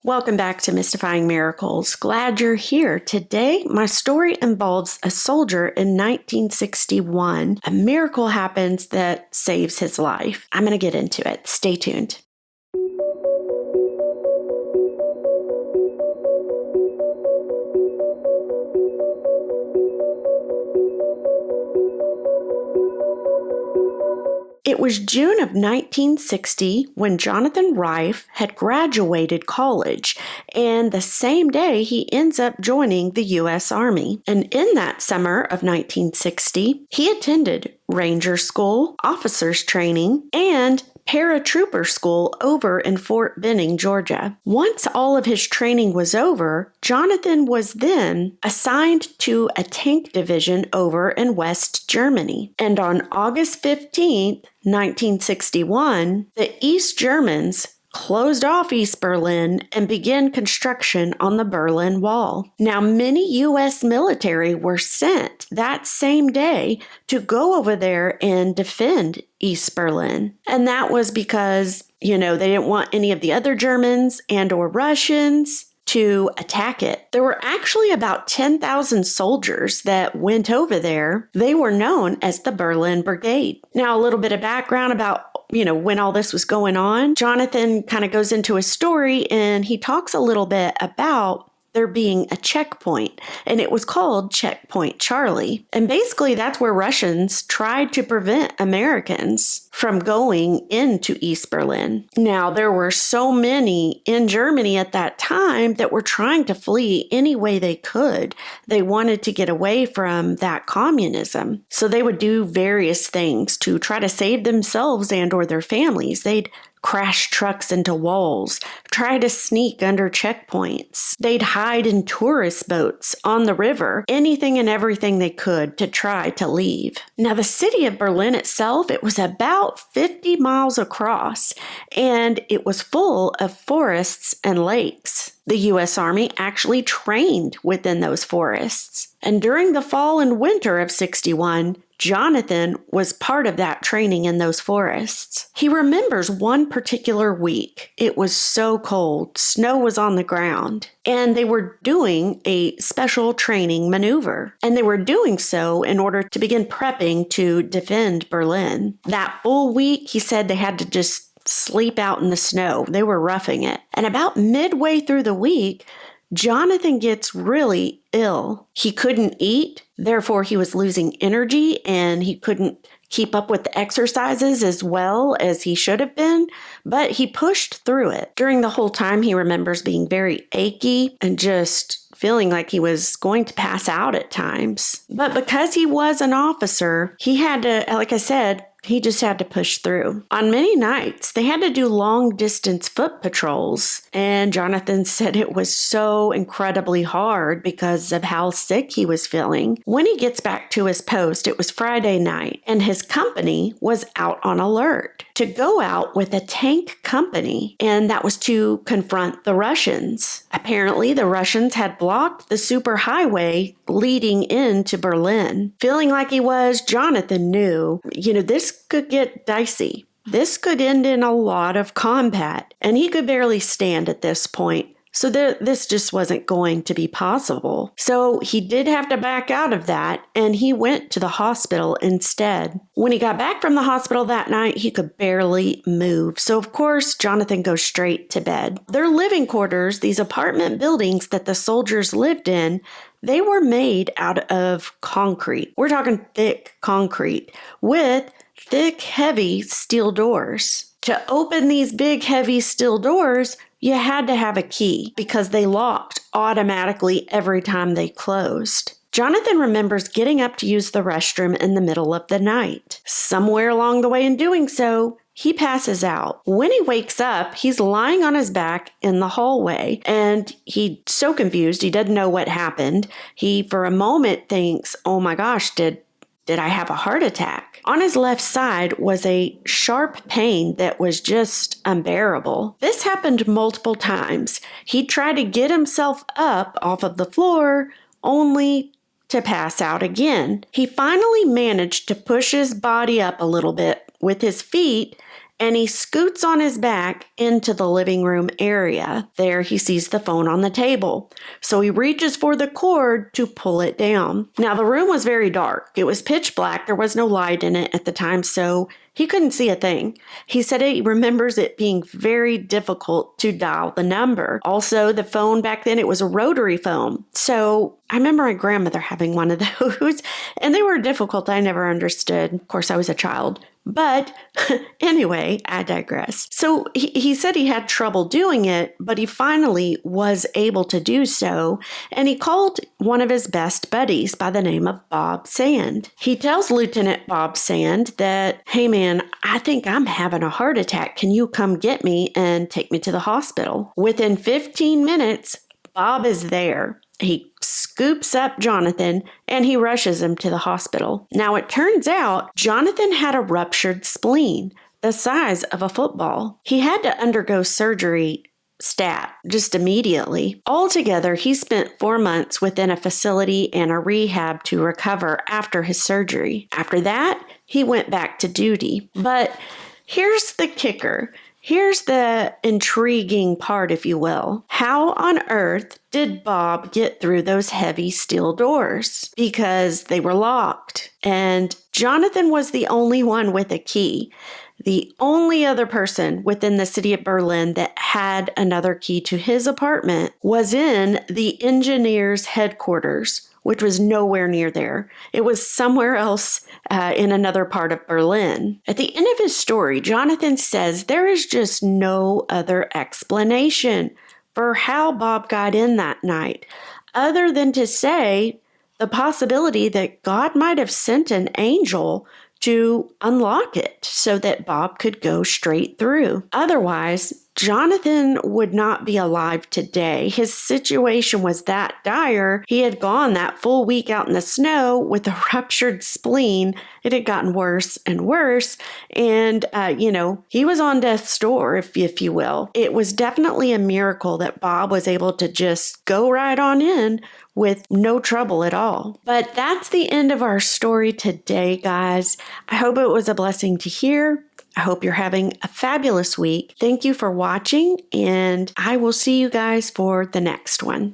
Welcome back to Mystifying Miracles. Glad you're here. Today, my story involves a soldier in 1961. A miracle happens that saves his life. I'm going to get into it. Stay tuned. It was June of 1960 when Jonathan Reiff had graduated college, and the same day he ends up joining the U.S. Army. And in that summer of 1960, he attended Ranger School, officers training, and Paratrooper School over in Fort Benning, Georgia. Once all of his training was over, Jonathan was then assigned to a tank division over in West Germany. And on August 15th, 1961, the East Germans closed off East Berlin and began construction on the Berlin Wall. Now, many U.S. military were sent that same day to go over there and defend East Berlin. And that was because, they didn't want any of the other Germans and or Russians to attack it. There were actually about 10,000 soldiers that went over there. They were known as the Berlin Brigade. Now, a little bit of background about when all this was going on. Jonathan kind of goes into his story and he talks a little bit about there being a checkpoint, and it was called Checkpoint Charlie. And basically that's where Russians tried to prevent Americans from going into East Berlin. Now, there were so many in Germany at that time that were trying to flee any way they could. They wanted to get away from that communism. So they would do various things to try to save themselves and or their families. They'd crash trucks into walls, try to sneak under checkpoints. They'd hide in tourist boats on the river, anything and everything they could to try to leave. Now, the city of Berlin itself, it was about 50 miles across, and it was full of forests and lakes. The U.S. Army actually trained within those forests. And during the fall and winter of 61, Jonathan was part of that training in those forests. He remembers one particular week. It was so cold. Snow was on the ground. And they were doing a special training maneuver. And they were doing so in order to begin prepping to defend Berlin. That full week, he said they had to just sleep out in the snow. They were roughing it. And about midway through the week, Jonathan gets really ill. He couldn't eat, therefore he was losing energy and he couldn't keep up with the exercises as well as he should have been, but he pushed through it. During the whole time, he remembers being very achy and just feeling like he was going to pass out at times. But because he was an officer, he had to, like I said, he just had to push through. On many nights, they had to do long-distance foot patrols, and Jonathan said it was so incredibly hard because of how sick he was feeling. When he gets back to his post, it was Friday night, and his company was out on alert to go out with a tank company, and that was to confront the Russians. Apparently, the Russians had blocked the superhighway leading into Berlin. Feeling like he was, Jonathan knew, this could get dicey. This could end in a lot of combat, and he could barely stand at this point. So this just wasn't going to be possible. So he did have to back out of that, and he went to the hospital instead. When he got back from the hospital that night, he could barely move. So of course, Jonathan goes straight to bed. Their living quarters, these apartment buildings that the soldiers lived in, they were made out of concrete. We're talking thick concrete with thick, heavy steel doors. To open these big, heavy steel doors, you had to have a key because they locked automatically every time they closed. Jonathan remembers getting up to use the restroom in the middle of the night. Somewhere along the way in doing so, he passes out. When he wakes up, he's lying on his back in the hallway, and he's so confused. He doesn't know what happened. He, for a moment, thinks, oh my gosh, did I have a heart attack? On his left side was a sharp pain that was just unbearable. This happened multiple times. He tried to get himself up off of the floor, only to pass out again. He finally managed to push his body up a little bit with his feet and he scoots on his back into the living room area. There he sees the phone on the table. So he reaches for the cord to pull it down. Now the room was very dark. It was pitch black. There was no light in it at the time, so he couldn't see a thing. He said he remembers it being very difficult to dial the number. Also, the phone back then, it was a rotary phone. So I remember my grandmother having one of those, and they were difficult. I never understood. Of course, I was a child. But anyway, I digress. So he said he had trouble doing it, but he finally was able to do so. And he called one of his best buddies by the name of Bob Sand. He tells Lieutenant Bob Sand that, hey man, I think I'm having a heart attack. Can you come get me and take me to the hospital? Within 15 minutes, Bob is there. He scoops up Jonathan and he rushes him to the hospital. Now it turns out Jonathan had a ruptured spleen the size of a football. He had to undergo surgery stat just immediately. Altogether, he spent 4 months within a facility and a rehab to recover after his surgery. After that, he went back to duty. But here's the kicker. Here's the intriguing part, if you will. How on earth did Bob get through those heavy steel doors? Because they were locked. And Jonathan was the only one with a key. The only other person within the city of Berlin that had another key to his apartment was in the engineer's headquarters, which was nowhere near there. It was somewhere else in another part of Berlin. At the end of his story, Jonathan says there is just no other explanation for how Bob got in that night, other than to say the possibility that God might have sent an angel to unlock it so that Bob could go straight through. Otherwise, Jonathan would not be alive today. His situation was that dire. He had gone that full week out in the snow with a ruptured spleen. It had gotten worse and worse. And, he was on death's door, if you will. It was definitely a miracle that Bob was able to just go right on in with no trouble at all. But that's the end of our story today, guys. I hope it was a blessing to hear. I hope you're having a fabulous week. Thank you for watching, and I will see you guys for the next one.